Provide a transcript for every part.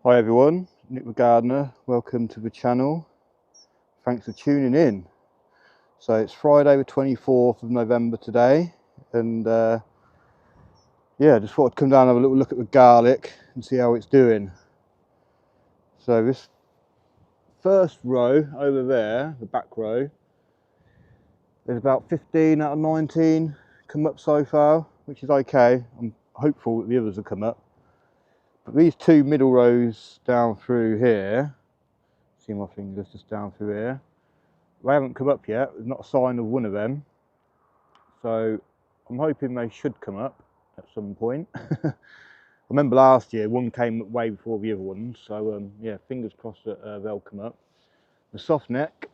Hi everyone, Nick the Gardener, welcome to the channel. Thanks for tuning in. So it's Friday the 24th of November today, and yeah, just thought I'd come down and have a little look at the garlic and see how it's doing. So this first row over there, the back row, there's about 15 out of 19 come up so far, which is okay. I'm hopeful that the others will come up. But these two middle rows down through here, see my fingers just down through here, they haven't come up yet. There's not a sign of one of them, so I'm hoping they should come up at some point. I remember last year one came up way before the other ones, so yeah, fingers crossed that they'll come up. The soft neck,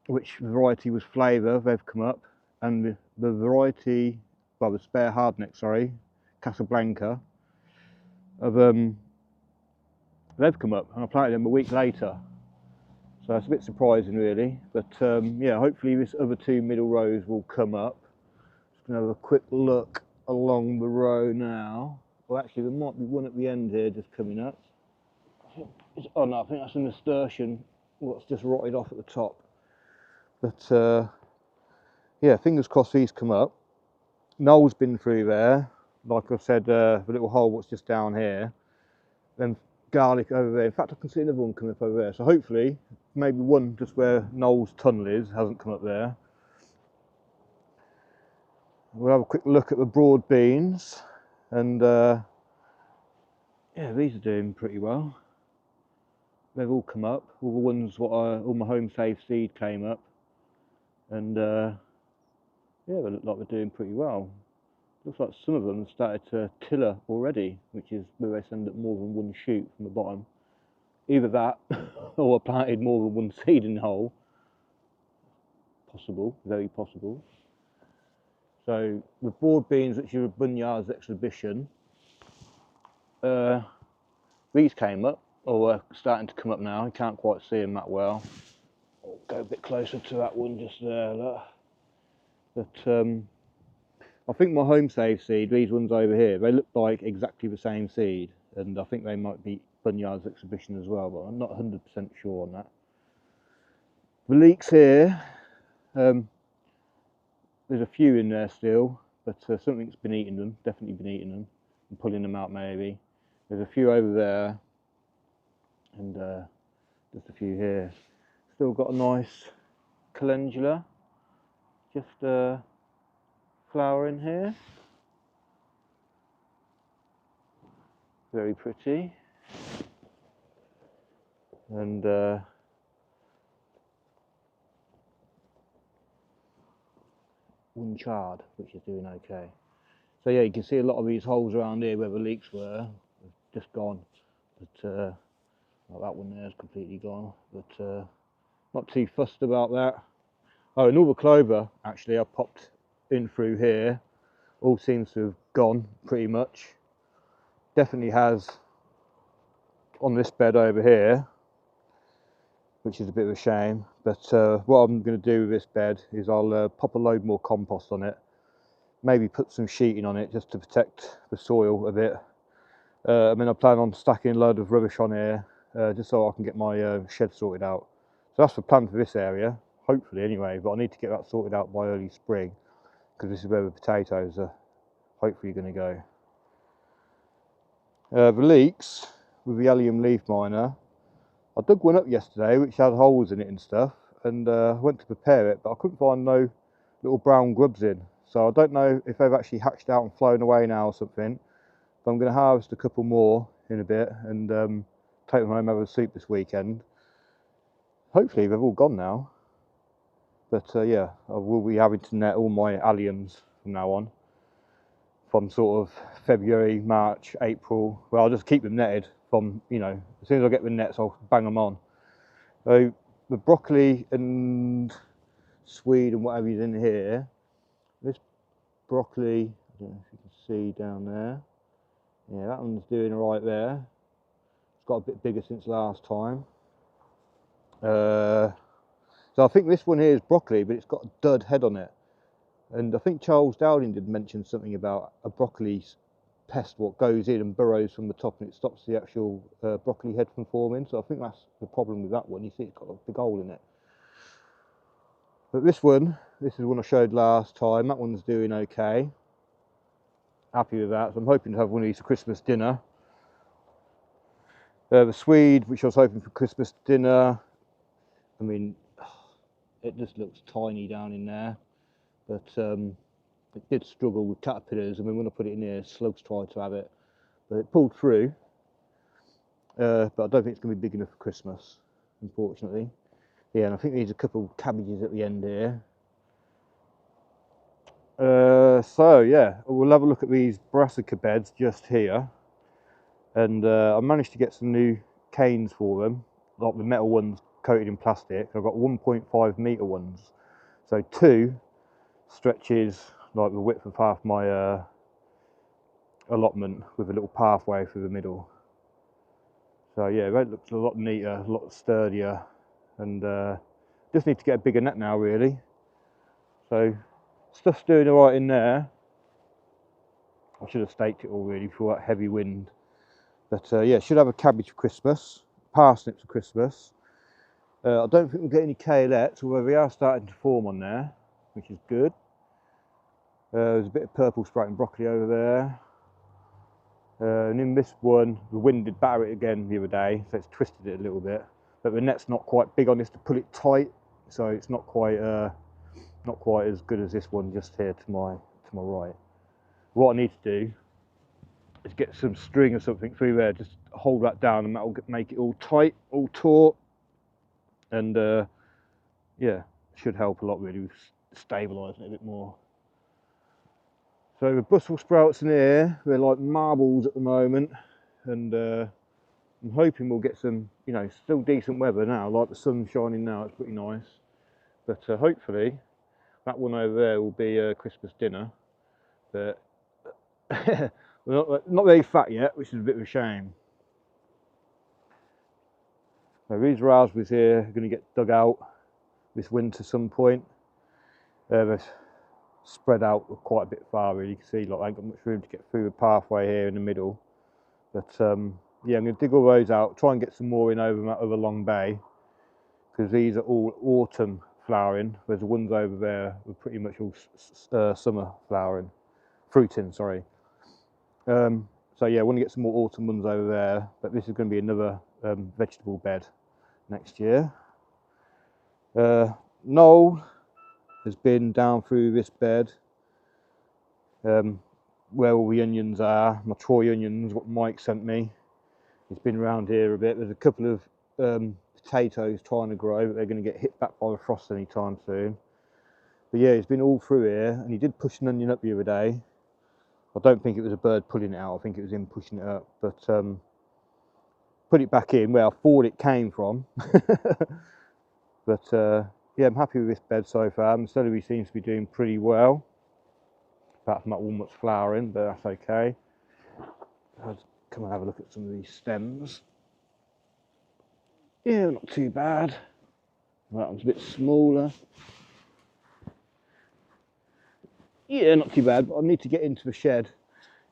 which variety was flavour, they've come up, and the variety, well, the spare hard neck, sorry, Casablanca, of they've come up, and I planted them a week later. So it's a bit surprising really, but yeah, hopefully this other two middle rows will come up. Just gonna have a quick look along the row now. Well, actually there might be one at the end here just coming up. Oh no, I think that's a nasturtium, what's just rotted off at the top. But yeah, fingers crossed these come up. Noel's been through there, like I said, the little hole what's just down here. Then garlic over there. In fact, I can see another one coming up over there. So hopefully, maybe one just where Noel's tunnel is hasn't come up there. We'll have a quick look at the broad beans, and yeah, these are doing pretty well. They've all come up. All the ones what all my home safe seed came up, and yeah, they look like they're doing pretty well. Looks like some of them have started to tiller already, which is where they send up more than one shoot from the bottom. Either that, or I planted more than one seed in the hole. Possible, very possible. So the broad beans, which are a Bunyard's exhibition, these came up, or are starting to come up now. You can't quite see them that well. I'll go a bit closer to that one just there, look. But I think my home save seed, these ones over here, they look like exactly the same seed, and I think they might be Bunyard's exhibition as well, but I'm not 100% sure on that. The leeks here, there's a few in there still, but something's been eating them, definitely been eating them, and pulling them out maybe. There's a few over there, and just a few here. Still got a nice calendula, just flowering here. Very pretty. And one chard, which is doing okay. So yeah, you can see a lot of these holes around here where the leeks were just gone. But well, that one there is completely gone. But not too fussed about that. Oh, and all the clover actually I popped in through here. All seems to have gone pretty much. Definitely has on this bed over here, which is a bit of a shame. But what I'm going to do with this bed is I'll pop a load more compost on it. Maybe put some sheeting on it just to protect the soil a bit. I mean, I plan on stacking a load of rubbish on here just so I can get my shed sorted out. So that's the plan for this area, hopefully anyway, but I need to get that sorted out by early spring because this is where the potatoes are hopefully going to go. The leeks with the Alium leaf miner, I dug one up yesterday which had holes in it and stuff, and I went to prepare it, but I couldn't find no little brown grubs in. So I don't know if they've actually hatched out and flown away now or something. But I'm going to harvest a couple more in a bit and take them home and have a soup this weekend. Hopefully they've all gone now. But yeah, I will be having to net all my alliums from now on. From sort of February, March, April. Well, I'll just keep them netted from, you know, as soon as I get the nets, I'll bang them on. So the broccoli and swede and whatever is in here. This broccoli, I don't know if you can see down there. Yeah, that one's doing all right there. It's got a bit bigger since last time. So I think this one here is broccoli, but it's got a dud head on it. And I think Charles Dowding did mention something about a broccoli pest what goes in and burrows from the top, and it stops the actual broccoli head from forming. So I think that's the problem with that one. You see it's got a big hole in it. But this is the one I showed last time. That one's doing okay. Happy with that. So I'm hoping to have one of these for Christmas dinner. The Swede, which I was hoping for Christmas dinner, I mean, it just looks tiny down in there. But it did struggle with caterpillars. I mean, when I put it in there, slugs tried to have it. But it pulled through. But I don't think it's going to be big enough for Christmas, unfortunately. Yeah, and I think there's a couple of cabbages at the end here. So yeah, we'll have a look at these Brassica beds just here. And I managed to get some new canes for them, like the metal ones coated in plastic. I've got 1.5 metre ones. So 2 stretches like the width of half my allotment with a little pathway through the middle. So yeah, that looks a lot neater, a lot sturdier, and just need to get a bigger net now really. So stuff's doing alright in there. I should have staked it all really for that heavy wind. But yeah, should have a cabbage for Christmas, parsnips for Christmas. I don't think we'll get any kaleets, although we are starting to form on there, which is good. There's a bit of purple sprouting broccoli over there. And in this one, the wind did batter it again the other day, so it's twisted it a little bit. But the net's not quite big on this to pull it tight, so it's not quite as good as this one just here to my right. What I need to do is get some string or something through there, just hold that down, and that'll make it all tight, all taut, and yeah, should help a lot really with stabilising it a bit more. So the Brussels sprouts in here, they're like marbles at the moment, and I'm hoping we'll get some, you know, still decent weather now, like the sun's shining now, it's pretty nice. But hopefully that one over there will be Christmas dinner. But we're not very fat yet, which is a bit of a shame. So these raspberries here are going to get dug out this winter some point. They're spread out quite a bit far really. You can see like I ain't got much room to get through the pathway here in the middle. But yeah, I'm going to dig all those out, try and get some more in over Long Bay, because these are all autumn flowering, whereas the ones over there are pretty much all summer flowering, fruiting, sorry. So yeah, I want to get some more autumn ones over there, but this is going to be another vegetable bed next year. Noel has been down through this bed where all the onions are, my Troy onions, what Mike sent me. He's been around here a bit. There's a couple of potatoes trying to grow, but they're going to get hit back by the frost anytime soon. But yeah, he's been all through here, and he did push an onion up the other day. I don't think it was a bird pulling it out, I think it was him pushing it up, but put it back in where I thought it came from. But yeah, I'm happy with this bed so far. The celery seems to be doing pretty well, apart from that walnut's flowering, but that's okay. Let's come and have a look at some of these stems. Yeah, not too bad. That one's a bit smaller. Yeah, not too bad, but I need to get into the shed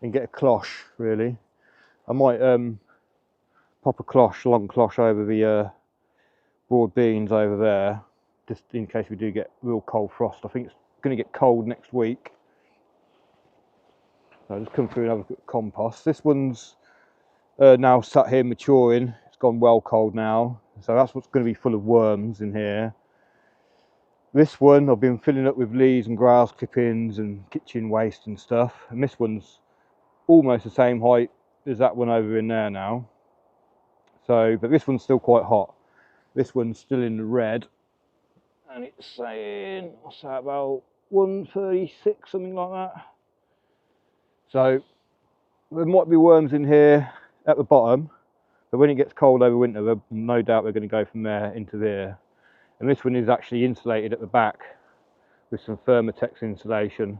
and get a cloche, really. I might pop a cloche, long cloche over the broad beans over there, just in case we do get real cold frost. I think it's going to get cold next week. So I'll just come through and have a look at compost. This one's now sat here maturing. It's gone well cold now, so that's what's going to be full of worms in here. This one I've been filling up with leaves and grass clippings and kitchen waste and stuff, and this one's almost the same height as that one over in there now. So, but this one's still quite hot. This one's still in the red, and it's saying, what's that, about 136, something like that. So there might be worms in here at the bottom, but when it gets cold over winter, no doubt they're going to go from there into there. And this one is actually insulated at the back with some Thermotex insulation,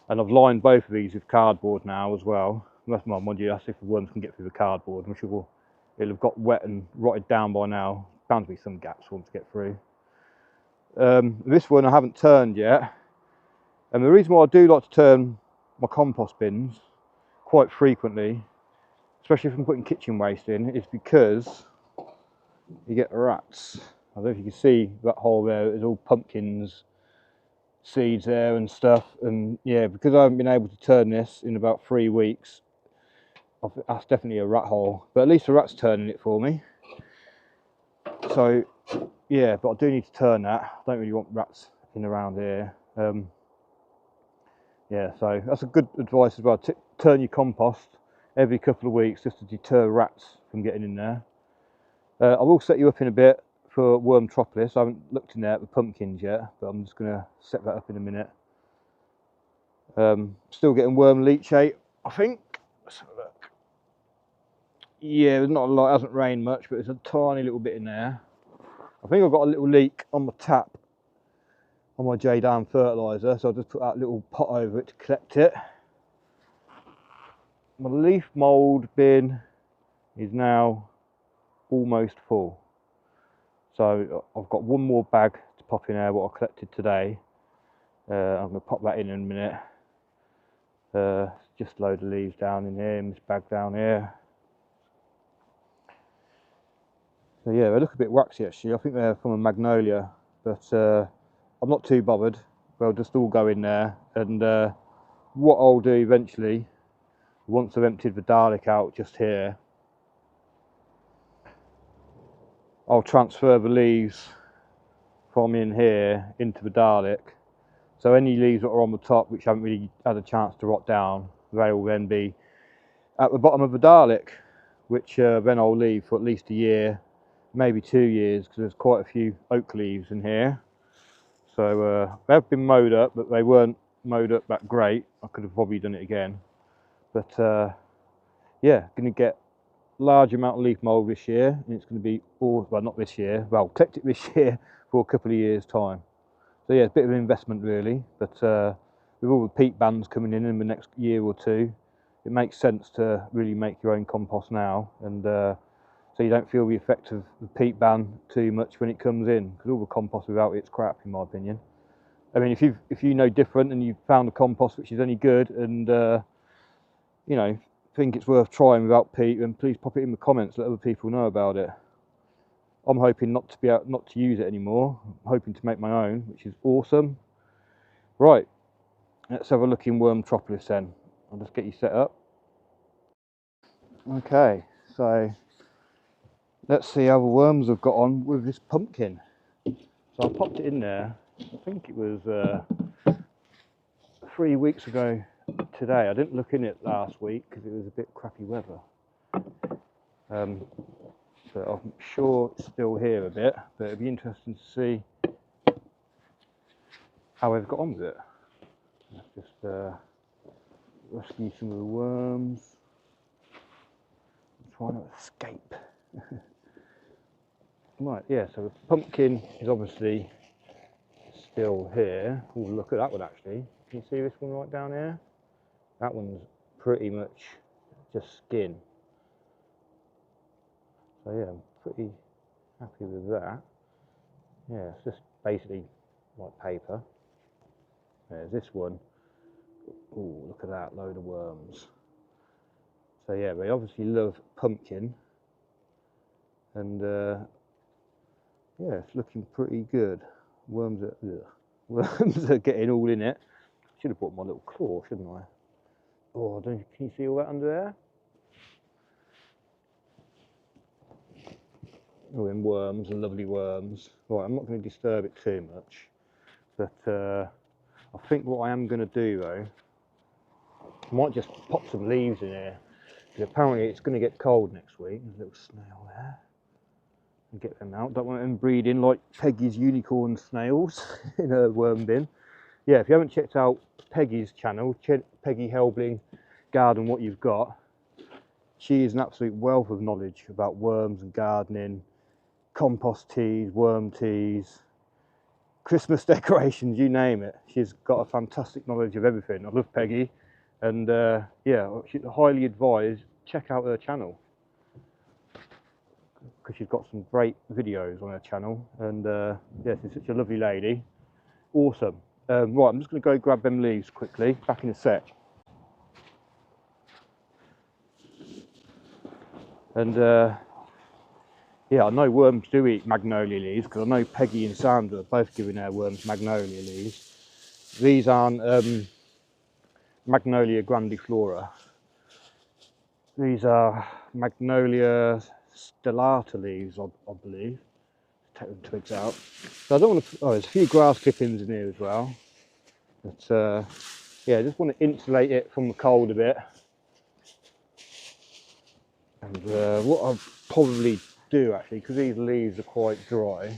and I've lined both of these with cardboard now as well. And that's my mind you, that's if the worms can get through the cardboard. I'm sure it'll have got wet and rotted down by now. Bound to be some gaps for them to get through. This one I haven't turned yet, and the reason why I do like to turn my compost bins quite frequently, especially if I'm putting kitchen waste in, is because you get rats. I don't know if you can see that hole there, there's all pumpkins, seeds there and stuff, and yeah, because I haven't been able to turn this in about 3 weeks, that's definitely a rat hole, but at least the rat's turning it for me. So yeah, but I do need to turn that. I don't really want rats in around here. Yeah, so that's a good advice as well. Turn your compost every couple of weeks just to deter rats from getting in there. I will set you up in a bit for wormtropolis. I haven't looked in there at the pumpkins yet, but I'm just going to set that up in a minute. Still getting worm leachate, I think. Let's have a look. Yeah, there's not a lot. It hasn't rained much, but there's a tiny little bit in there. I think I've got a little leak on my tap on my J-Down fertiliser, so I'll just put that little pot over it to collect it. My leaf mould bin is now almost full, so I've got one more bag to pop in there what I collected today. I'm going to pop that in a minute. Just a load of leaves down in here, in this bag down here. So yeah, they look a bit waxy actually. I think they're from a magnolia, but I'm not too bothered. They'll just all go in there, and what I'll do eventually, once I've emptied the garlic out just here, I'll transfer the leaves from in here into the garlic. So any leaves that are on the top which haven't really had a chance to rot down, they will then be at the bottom of the garlic, which then I'll leave for at least a year, maybe 2 years, because there's quite a few oak leaves in here. So they've been mowed up, but they weren't mowed up that great. I could have probably done it again. But yeah, going to get large amount of leaf mould this year, and it's going to be all, well, not this year, well, collect it this year for a couple of years time. So yeah, it's a bit of an investment really, but with all the peat bans coming in the next year or two, it makes sense to really make your own compost now, and so you don't feel the effect of the peat ban too much when it comes in, because all the compost without it's crap in my opinion. I mean, if you know different and you've found a compost which is any good, and you know, think it's worth trying without peat, then please pop it in the comments, let other people know about it. I'm hoping not to use it anymore. I'm hoping to make my own, which is awesome. Right, let's have a look in wormtropolis then. I'll just get you set up. Okay, so let's see how the worms have got on with this pumpkin. So I popped it in there, I think it was 3 weeks ago today. I didn't look in it last week because it was a bit crappy weather. So I'm sure it's still here a bit, but it'd be interesting to see how they've got on with it. Let's just rescue some of the worms. I'm trying to escape. Right, yeah, so the pumpkin is obviously still here. Oh, look at that one actually. Can you see this one right down here? That one's pretty much just skin. So yeah, I'm pretty happy with that. Yeah, it's just basically like paper. There's this one. Oh, look at that, load of worms. So yeah, they obviously love pumpkin, and yeah, it's looking pretty good. Worms are getting all in it. Should have brought my little claw, shouldn't I? Oh, can you see all that under there? Oh, and worms, and lovely worms. Right, I'm not going to disturb it too much, but I think what I am going to do though, I might just pop some leaves in here, because apparently it's going to get cold next week. There's a little snail there. And get them out. Don't want them breeding like Peggy's unicorn snails in a worm bin. Yeah, if you haven't checked out Peggy's channel, Peggy Helbling Garden What You've Got, she is an absolute wealth of knowledge about worms and gardening, compost teas, worm teas, Christmas decorations, you name it. She's got a fantastic knowledge of everything. I love Peggy, and yeah, she's highly advised, check out her channel, because she's got some great videos on her channel, and yeah, she's such a lovely lady. Awesome. Right, I'm just going to go grab them leaves quickly, back in a sec. And yeah, I know worms do eat magnolia leaves because I know Peggy and Sandra are both giving their worms magnolia leaves. These aren't Magnolia grandiflora. These are Magnolia stellata leaves, I believe. Take them twigs out. So I don't want to. Oh, there's a few grass clippings in here as well. But yeah, I just want to insulate it from the cold a bit. And what I'll probably do actually, because these leaves are quite dry.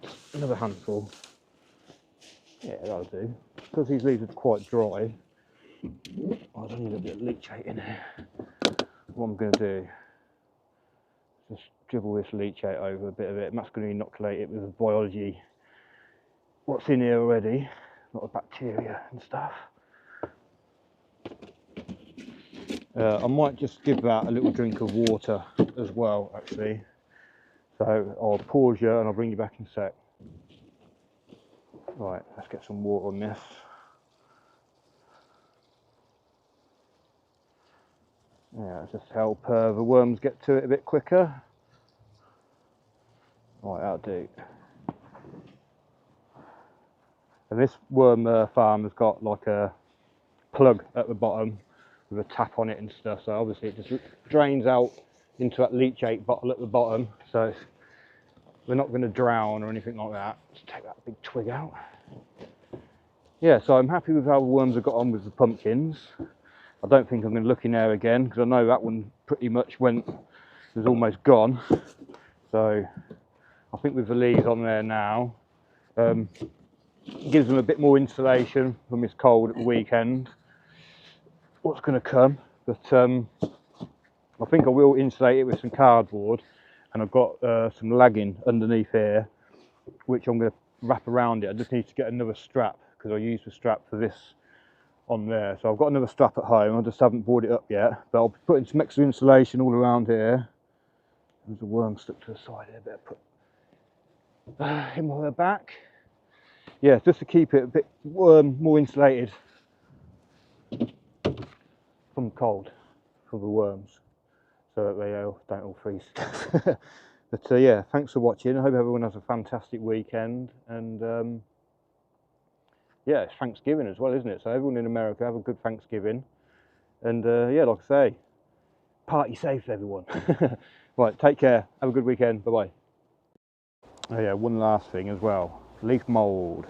Just another handful. Yeah, that'll do. Because these leaves are quite dry. Oh, there's only a bit of leachate in here. What I'm going to do is just dribble this leachate over a bit of it, and that's going to inoculate it with the biology, what's in here already, a lot of bacteria and stuff. I might just give that a little drink of water as well, actually. So I'll pause you and I'll bring you back in a sec. Right, let's get some water on this. Yeah, just help the worms get to it a bit quicker. Right, that'll do. And this worm farm has got like a plug at the bottom with a tap on it and stuff, so obviously it just drains out into that leachate bottle at the bottom, so we're not going to drown or anything like that. Just take that big twig out. Yeah, so I'm happy with how the worms have got on with the pumpkins. I don't think I'm going to look in there again because I know that one pretty much was almost gone. So I think with the leaves on there now, it gives them a bit more insulation from this cold at the weekend. What's going to come, but I think I will insulate it with some cardboard, and I've got some lagging underneath here which I'm going to wrap around it. I just need to get another strap because I used the strap for this on there, so I've got another strap at home. I just haven't brought it up yet, but I'll be putting some extra insulation all around here. There's a worm stuck to the side here, better put him on her back. Yeah, just to keep it a bit more insulated from cold for the worms, so that they don't all freeze. But yeah, thanks for watching. I hope everyone has a fantastic weekend, and yeah, it's Thanksgiving as well, isn't it? So everyone in America, have a good Thanksgiving, and yeah, like I say, party safe, everyone. Right, take care, have a good weekend, bye bye. Oh yeah, one last thing as well, leaf mould.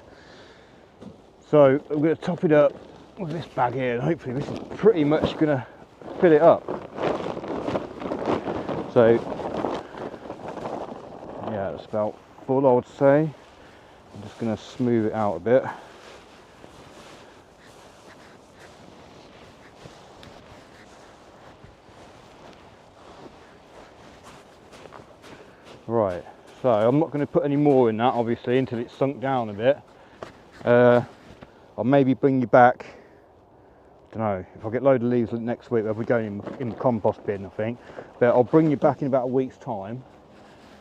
So I'm going to top it up with this bag here, and hopefully this is pretty much going to fill it up. So yeah, it's about full, I would say. I'm just going to smooth it out a bit. Right, so I'm not going to put any more in that obviously until it's sunk down a bit. I'll maybe bring you back, I don't know, if I get a load of leaves next week, they'll be going in the compost bin, I think. But I'll bring you back in about a week's time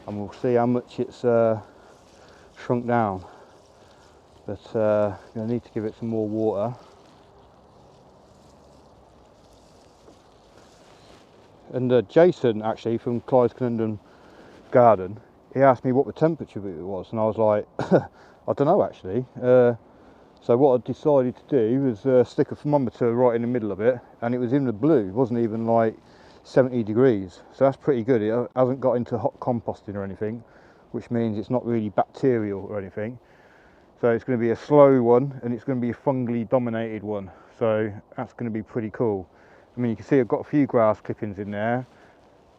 and we'll see how much it's shrunk down. But I'm going to need to give it some more water. And Jason, actually, from Clyde's Conundrum Garden, he asked me what the temperature of it was, and I was like, I don't know actually. So what I decided to do was stick a thermometer right in the middle of it, and it was in the blue. It wasn't even like 70 degrees, so that's pretty good. It hasn't got into hot composting or anything, which means it's not really bacterial or anything. So it's going to be a slow one, and it's going to be a fungally dominated one, so that's going to be pretty cool. I mean, you can see I've got a few grass clippings in there,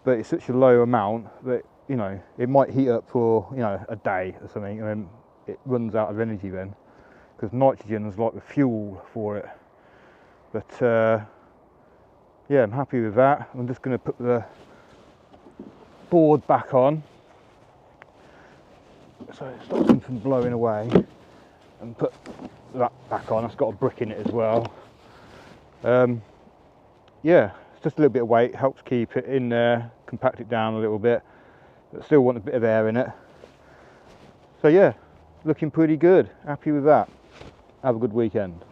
but it's such a low amount that, you know, it might heat up for, you know, a day or something, and then it runs out of energy then, because nitrogen is like the fuel for it. But yeah, I'm happy with that. I'm just going to put the board back on so it stops them from blowing away, and put that back on. It's got a brick in it as well. Yeah, it's just a little bit of weight, helps keep it in there, compact it down a little bit, but still want a bit of air in it. So yeah, looking pretty good, happy with that. Have a good weekend.